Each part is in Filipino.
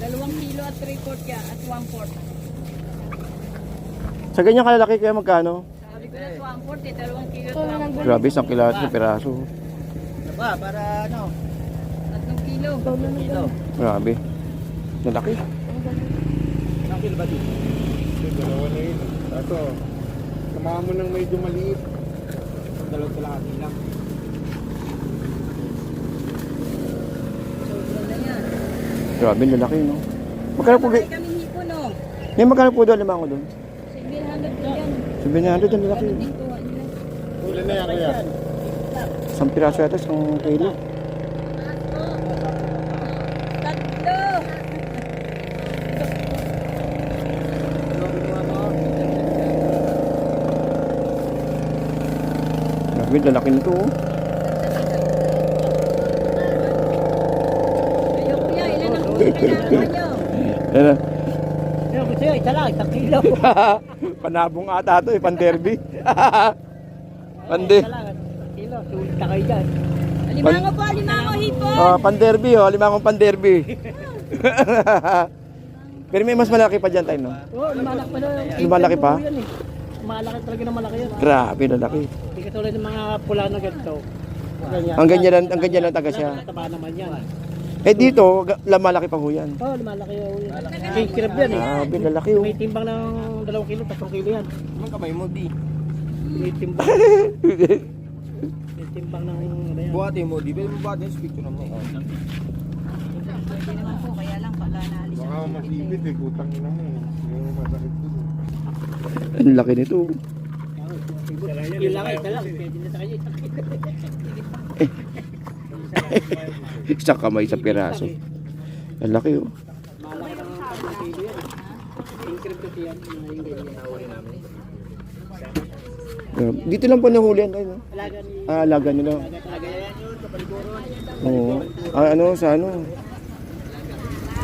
kilo at 3/4 yan at 1/4. Sa ganyan kalalaki kaya magkano? Sabi ko na 1/4 eh, 2 kilo at 1/4. Grabe, isang kilaso, piraso. Ano ba, para ano? 3 kilo. Kilo. Grabe. Lalaki. Ilang kilo ba dito? Dalawa na yun. Ito, samahan mo ng medyo maliit. Dalawang kalahati lang. Sobra na yan. Grabe, lalaki, no? Magkano po, Marami kaming hipo no. may magkano po doon, limango doon? 700 po yan. 700 ang lalaki. Ganun din kuha nila. Ulan na yan kaya. Isang piraso yata, isang kilo. Tatlo. Grabe, lalaki nito, oh. Ayoko niya, ilan ang kailangan nyo? Ano? Ano gusto yun? Isa lang, 1 kilo. Panabong ata ito, pan-derby. Pande. Isa lang, 1 kilo. Sulit na kayo dyan. Alimango po, alimango, hipon. Oh, pan-derby, oh. Limangong pan-derby. Pero may mas malaki pa dyan tayo, no? Oo, lumalaki pa doon. Lumalaki pa? Yan, eh. Malaki talaga na malaki yan. Grabe, lalaki. Hindi katulad ng mga pula na ganito. Ganyan. Ang ganyan lang taga siya. Taba naman yan. Eh dito, malaki pa ho yan. Oo, lumalaki yan. King crab yan eh. Grabe, lalaki, oh. May timbang ng 2 kilo, 3 kilo yan. Anong kamay mo, di? May timbang. May timbang ng ano yan. Buhati mo, di? Pwede mo buhati yung picture mo. Pwede naman po, kaya lang pala naalis Baka ang masipit eh, putang ina mo. Yung masakit dun. Ang laki nito. Yung laki, ito lang. Pwede na sa kanya. Isang kamay sa piraso. Ang laki, oh. Malaki ng 3 kilo yan. King crab kasi yan. Yung ganyan. Dito lang po nahulihan tayo, no? Alaga ni... Alaga nila. Alaga yan yun, kapaliguro. Oo. Ano, sa ano?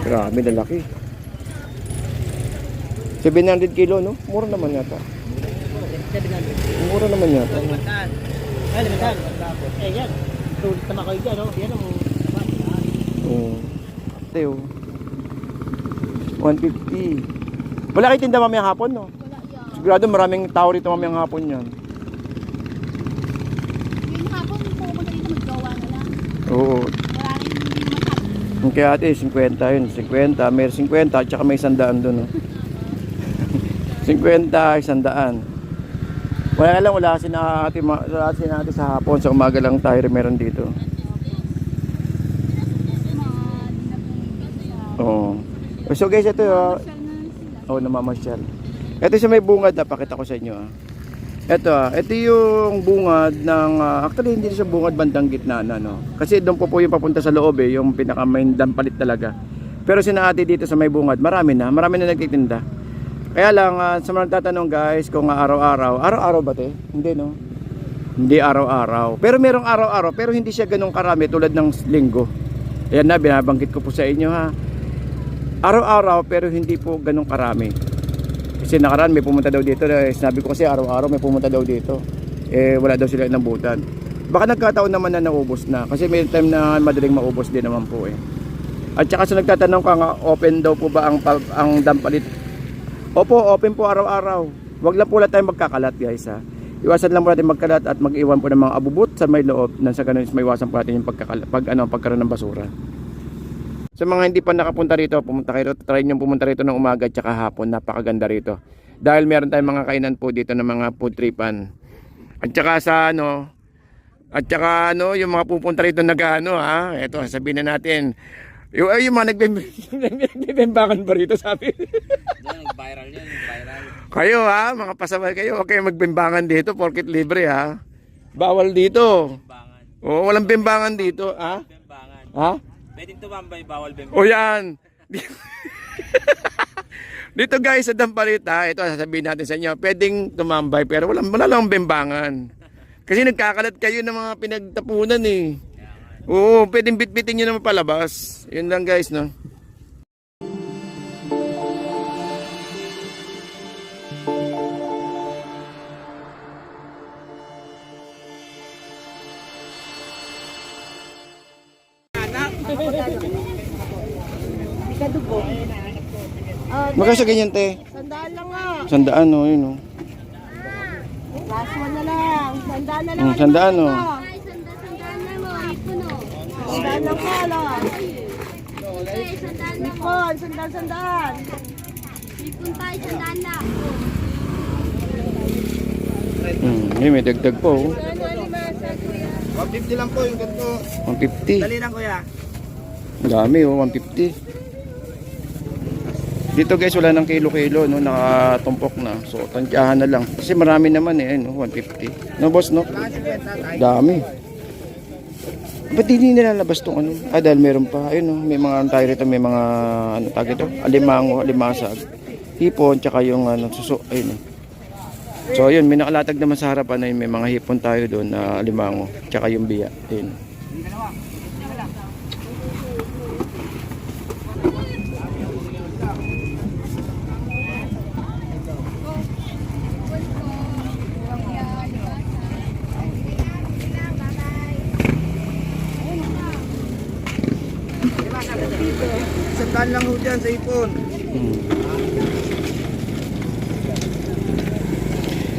Grabe, lalaki. 700 kilo, no? Mura naman yata. 700. Mura naman yata. Ay, limantan. Eh, yan. Sulit naman kayo dyan, no? Yan ang... Oo. Tayo. 150. Wala kayo tinda mamayang hapon, no? Sigurado maraming tao rito mamayang hapon yan. Yung hapon, pumunta dito maggawa na lang. Oo. Maraming matap. Yung kaya ate, 50 yun. 50, may 50, at saka may 100 doon, no? 50, 100. Wala lang, wala si ate sa hapon. Sa umaga lang tayo meron dito. Oo. So guys, ito yun. Oh, namamasyal. Ito sa may bungad, napakita ko sa inyo. Ito yung bungad ng actually hindi siya bungad bandang gitna na, no. Kasi doon po yung papunta sa loob eh, yung pinaka main dampalit talaga. Pero sinaati dito sa may bungad, marami na nagtitinda. Kaya lang sa mga tatanong guys, kung araw-araw ba 'te? Hindi, no. Hindi araw-araw. Pero merong araw-araw, pero hindi siya ganun karami tulad ng linggo. Ayan na, binabanggit ko po sa inyo, ha. Araw-araw pero hindi po ganun karami. Kasi nakaraan may pumunta daw dito, sinabi ko kasi araw-araw may pumunta daw dito. Eh wala daw sila inabutan. Baka nagkataon naman na naubos na kasi may time na madaling maubos din naman po eh. At saka sa nagtatanong ka nga, open daw po ba ang dampalit? Opo, open po araw-araw. Wag lang po tayong magkakalat guys, ha. Iwasan lang po natin magkalat at mag-iwan po ng mga abubot sa may loob nang sa ganun may iwasan po natin yung pagkaroon ng basura. Sa mga hindi pa nakapunta rito, pumunta kayo, try nyo pumunta rito ng umaga at saka hapon, napakaganda rito. Dahil meron tayong mga kainan po dito ng mga food tripan. At saka yung mga pupunta rito nag-ano, ha, eto sabihin na natin. Yung mga nagbebembangan ba rito, sabi? Viral yan, viral. Kayo, ha, mga pasaway kayo, okay magbembangan dito, porket libre, ha. Bawal dito. Oo, walang bembangan dito, ha? Ha? Pwedeng tumambay, bawal bembangan. O yan. Dito guys sa Dampalita, ito sasabihin natin sa inyo, pwedeng tumambay pero wala lang bembangan. Kasi nagkakalat kayo ng mga pinagtapunan eh. Oo, pwedeng bitbitin nyo naman palabas. Yun lang guys, no. dugo. Magkano sa ganyan, te? Sandaan lang nga. Sandaan, oh, yun, oh. Last one na lang. Sandaan na lang. Sandaan, oh. Ay, sandaan na mo. Ipon o. Sandaan lang nga lang. Ay, sandaan na mo. Ipon, sandaan. Ipon tayo, sandaan na. May dagdag po, oh. 150 lang po yung ganito. 150. Dali lang kuya. Ang dami, oh, 150. Dito guys, wala nang kilo-kilo, no? Nakatumpok na. So, tansyahan na lang. Kasi marami naman eh, no? 150. No, boss, no? Dami. Ba't hindi nilalabas tong ano? Ah, dahil meron pa. Ayun, no? May mga tayo rito, may mga, ano tawag ito? Alimango, alimasag. Hipon, tsaka yung, ano, suso. Ayun, no? So, ayun, may nakalatag naman sa harapan na yun. May mga hipon tayo doon na alimango, tsaka yung biya. Ayun. Sandaan lang ho dyan sa ipon.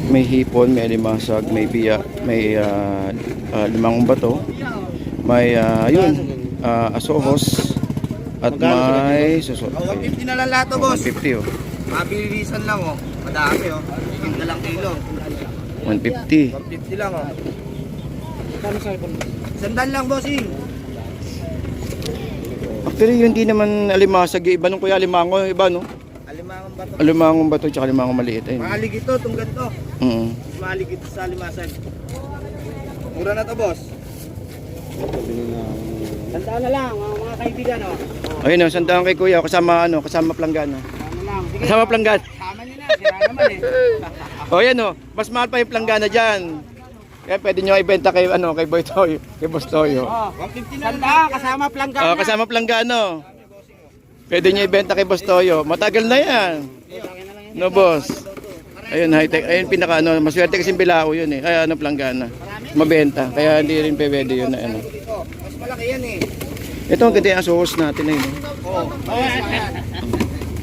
May hipon, may alimasag, may biya, may limangong bato, may asohos, at may suso. 150 na lang lahat to, boss. 150, oh. Mabilisan lang oh. Madami oh. 50 lang kilo. 150. 150 lang oh. Sandaan lang, bossing. Actually, yun di naman alimasag. Iba nung kuya alimango, iba no? Alimangong bato. Alimangong bato tsaka alimangong maliit. Ayun. Mahalig ito, itong ganito. Mahalig ito sa alimasag. Mura na to, boss. Sandaan na lang, mga kaibigan oh. Ayun, oh, sandaan kay kuya. Kasama planggana. Ano lang. Sige. Kasama planggana. Tama niyo na, sira naman eh. O yan, oh. Mas mahal pa yung planggana dyan. Kaya pwede nyo ibenta kay, kay Boy Toyo, kay Boss Toyo. Oh, 150 na lang. Kasama planggana. Oh, kasama planggano. Pwede nyo ibenta kay Boss Toyo. Matagal na yan. No, boss. Ayun, high-tech. Ayun, pinaka, maswerte kasi bilao yun eh. Kaya, planggana. Mabenta. Kaya hindi rin pwede yun na, Mas malaki yan eh. Ito, ang ganda yung sauce natin na yun. Oo.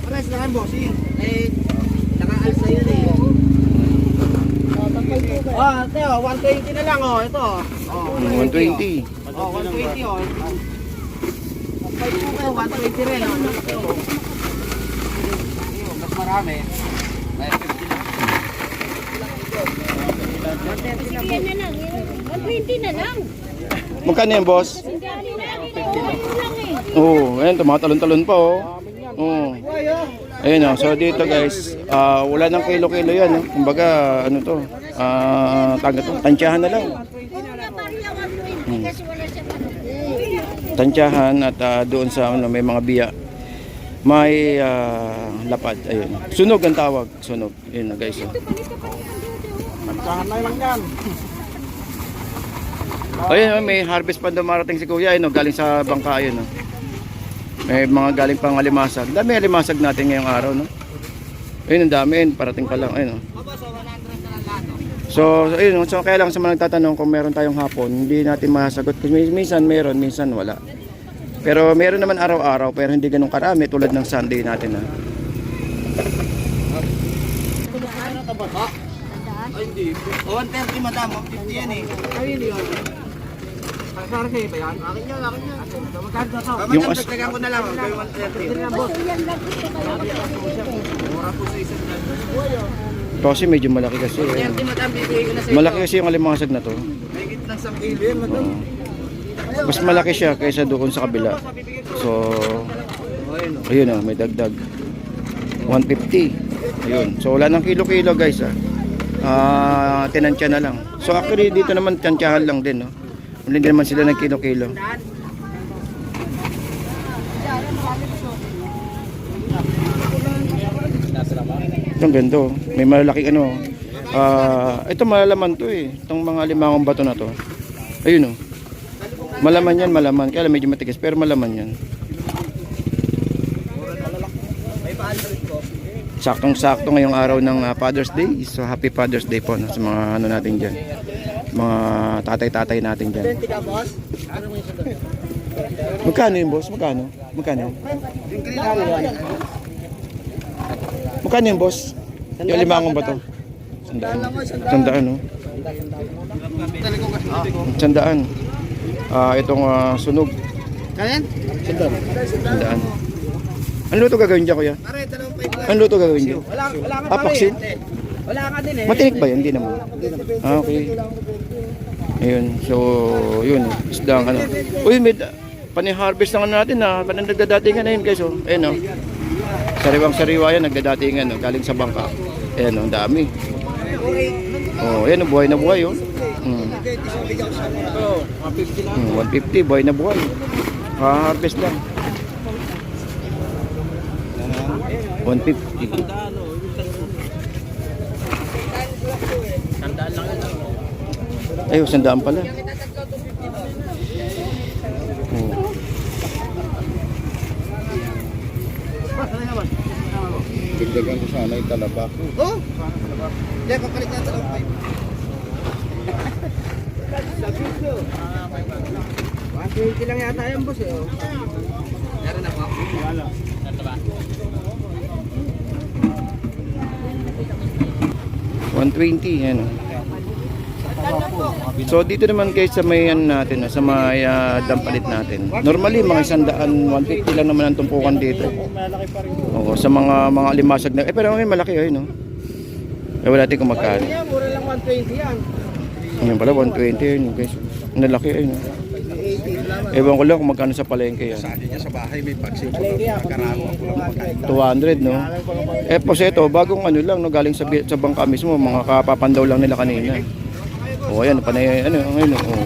Pares na kayo, bossing. Eh, nakaalsa yun eh. Oh, ate, 120 na lang oh, ito. Oh, 120. Oh, 120 oh. 120 rin oh. Mas marami. May 50 lang. Sige na lang. 120 na lang. Magkano yan, boss? Hindi natin lang eh. Oo, ayun, tumatalon-talon pa, oh. Oo. Ayun, oh. So dito, guys, wala nang kilo-kilo yan, oh. Kumbaga, ano to, tansyahan na lang. Kasi wala siya manok. Tansyahan at doon sa, may mga biya. May lapad, ayun. Sunog ang tawag, sunog. Ayun na, guys, oh. Tahan na lang yan. Ayun, oh, may harvest pa dumarating si Kuya, ayun, oh, galing sa bangka, ayun, oh. May mga galing pang alimasag. Dami alimasag natin ngayong araw, no? Ayun, ang dami, ayun, parating pa lang, ayun, oh. So, ayun, so kaya lang sa mga nagtatanong kung meron tayong hapon, hindi natin masasagot. Kasi minsan meron, minsan wala. Pero meron naman araw-araw, pero hindi ganun karami tulad ng Sunday natin, ha. Ay, hindi. 130 madam, 150 yan eh. Ayun yun. Para sa'yo pa yan? Akin yan. Magkano na to? Yung Madam, dagdagan ko na lang. Gawin 130. Mura po sa isang dagdag. Kasi medyo malaki kasi. 130 madam, bibigay ko na sa Malaki kasi yung alimasag na to. Mahigit ng 1 kilo yan madam. Mas malaki siya kaysa doon sa kabila. So, ayun, oh, may dagdag. 150. Ayun. So, wala nang kilo-kilo, guys, ha. Tinansya na lang. So, actually, dito naman tansyahan lang din, no. Hindi naman sila ng kilo-kilo. Itong ganito. May malalaking ano. Ito malalaman to eh. Itong mga limangong bato na to. Ayun, oh. Malaman yan, malaman. Kaya medyo matigas, pero malaman yan. Saktong-sakto ngayong araw ng Father's Day. So, happy Father's Day po, no, sa mga ano natin dyan. Mga tatay-tatay natin dyan. Magkano yun, boss? Magkano? Magkano? Magkano yung boss? Yung limangon ba to? Sandaan, no? Sandaan. Itong sunog. Kayan? Sandaan. Ano luto gagawin dyan, kuya? Ano luto gagawin dyan? Wala ka Paksin? Wala ka din eh. Matinik ba yan? Hindi naman. Okay. Ayun. So, yun. Isdang ano. Uy, may pani-harvest na natin ha. Parang nagdadatingan na yun guys. Oh. Ayun o. Sariwang-sariwa yan. Nagdadatingan. Oh. Galing sa bangka. Ayun o. Ang dami. Oh, ayun o. Buhay na buhay. Oh. 150. Buhay na buhay. Harvest lang. 150. Ay, sandaan pala. Oh. Dagdagan ko sana yung talaba. Oh! Hindi, papalit natin ang 5. 120 lang yata yung boss eh. Meron na po. Wala. 120 yan. So dito naman guys sa may natin, sa may dampalit natin. Normally mga 100, 150 lang naman ang tumpukan dito. Oo, sa mga limasag na. Pero ngayon malaki ay no. Wala natin kung magkano. Mura lang 120 yan. Ngayon pala 120 yun guys. Nalaki ay no. Ewan ko lang kung magkano sa palengke yan. Sa akin niya sa bahay may pagsip. Karamo ako lang makain. 200 no. Po ito, bagong ano lang no, galing sa bangka mismo, mga kapapandaw lang nila kanina. Oh, ayan, panay ano, ngayon oh.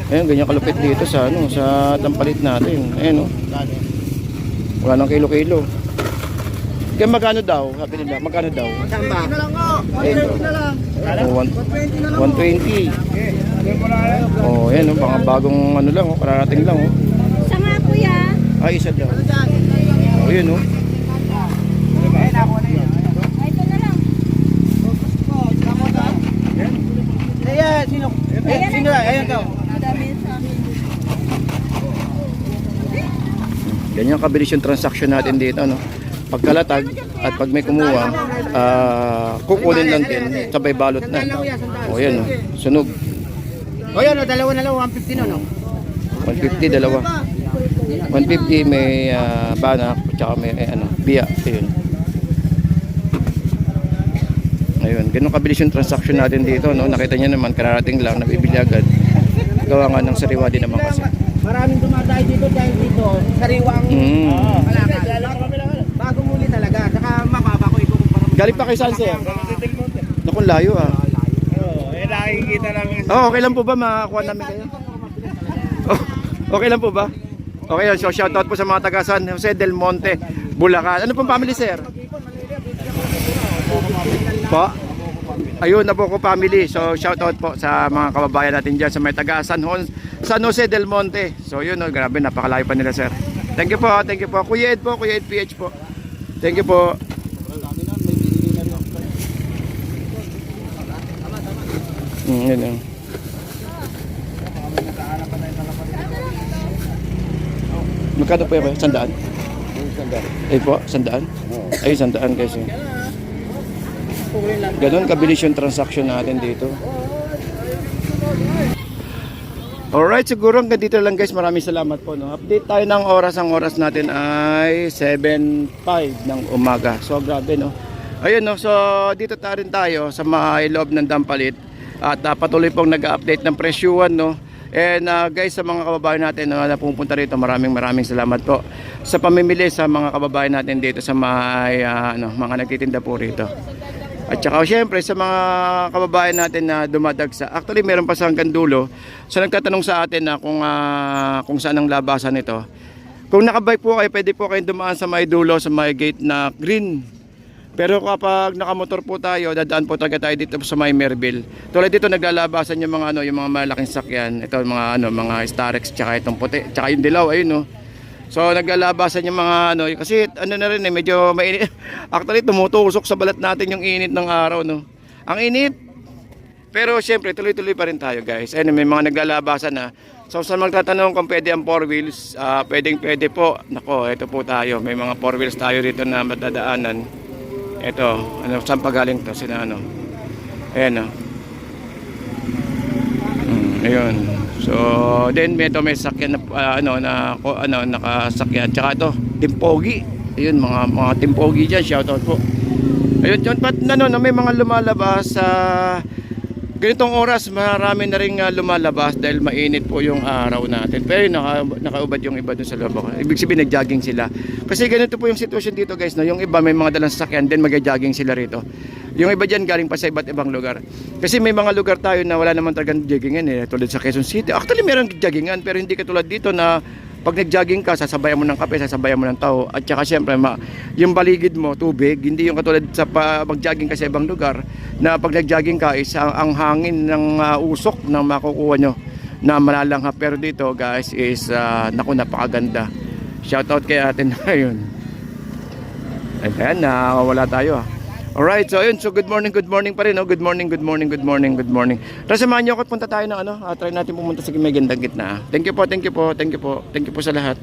Ayun, ganyan kalupit dito sa ano, sa dampalit natin. Ayun oh. Wala nang kilo-kilo. Kaya magkano daw? Sabi nila, magkano daw? Samba. Ayun. 120 na lang. 120. Oh, ayan oh, mga bagong ano lang oh, kararating lang oh. Sa nga kuya. Ay, isa daw. Oh, yun oh. Ito na lang. Ayan, sino? Sino? Ayan daw. Ganyan kabilis yung transaction natin dito, no? Pagkalatag at pag may kumuha, kukunin lang din, sabay balot na. O yan, no? Sunog. O yan, dalawa na lang, 150 no? 150, dalawa. 150 may banak, tsaka may biya. Ayun. Ayun, ganun kabilis yung transaction natin dito, no? Nakita niyo naman, kararating lang, nabibili agad. Gawa nga ng sariwa din naman kasi. Maraming dumadayo dito dahil dito, sariwang kalakal. Bago muli talaga, saka mababa ko ikukumpara. Galing pa kay saan, sir? Nakong layo, ah. Nakikita namin. Oh, okay lang po ba makakuha namin kayo? Oh, okay lang po ba? Okay, so shoutout po sa mga taga San Jose del Monte, Bulacan. Ano pong family, sir? Po? Ayun na po ko family. So shoutout po sa mga kababayan natin dyan sa may taga San Jose del Monte. So yun, oh, grabe, napakalayo pa nila, sir. Thank you po, thank you po. Kuya Ed po, Kuya Ed PH po. Thank you po. Yun, yun. Magkano po yan? 100? Ay po, 100? Ay, 100 kasi. Ganon kabilis yung transaction natin dito. Alright, siguro hanggang dito lang guys. Maraming salamat po. No? Update tayo ng oras. Ang oras natin ay 7:05 ng umaga. So grabe no. Ayun no, so dito rin tayo sa may loob ng Dampalit. At patuloy pong nag-update ng presyuhan no. And guys, sa mga kababayan natin na pupunta rito, maraming salamat po sa pamimili sa mga kababayan natin dito sa may mga nagtitinda po rito. At saka syempre sa mga kababayan natin na dumadagsa. Actually meron pa sa hanggang dulo. So nagtatanong sa atin na kung saan ang labasan nito. Kung nakabike po kayo, pwede po kayong dumaan sa may dulo, sa may gate na green. Pero kapag nakamotor po tayo, dadaan po talaga tayo dito sa may Merville. Tulad dito naglalabasan yung mga yung mga malaking sakyan. Ito mga Starex, tsaka itong puti, tsaka yung dilaw, ayun no. So naglalabasan yung mga kasi na rin medyo mainit. Actually tumutusok sa balat natin yung init ng araw no. Ang init. Pero syempre tuloy-tuloy pa rin tayo guys. Ayun, may mga naglalabasan na. So sa magtatanong kung pwede ang 4 wheels, pwede po. Nako, ito po tayo. May mga 4 wheels tayo dito na madadaanan. Ito, ano, saan pa galing to? Sina ano? Ayan, ayun. So, then may sakyan na nakasakyan. Tsaka ito, timpogi. Ayun, mga timpogi dyan. Shoutout po. Ayun, yun, but may mga lumalabas sa ganitong oras, marami na rin lumalabas dahil mainit po yung araw natin. Pero nakaubad yung iba dun sa loob. Ibig sabihin nag-jogging sila. Kasi ganito po yung sitwasyon dito guys, no? Yung iba may mga dalang sasakyan, then mag-jogging sila rito. Yung iba dyan galing pa sa iba't ibang lugar. Kasi may mga lugar tayo na wala naman talagang joggingan eh. Tulad sa Quezon City. Actually meron joggingan pero hindi katulad dito na pag nag-jogging ka, sasabayan mo ng kape, sasabayan mo ng tao. At saka syempre, yung baligid mo, tubig. Hindi yung katulad sa pag-jogging ka sa ibang lugar na pag nag-jogging ka, ang hangin ng usok na makukuha nyo na malalanghap. Pero dito guys is, naku, napakaganda. Shoutout kay atin na yun. Ayan, wala tayo Alright, so ayun, so good morning pa rin, no? Good morning. Tara, samahan niyo ako at punta tayo ng try natin pumunta sa may gandang gitna. Thank you po sa lahat.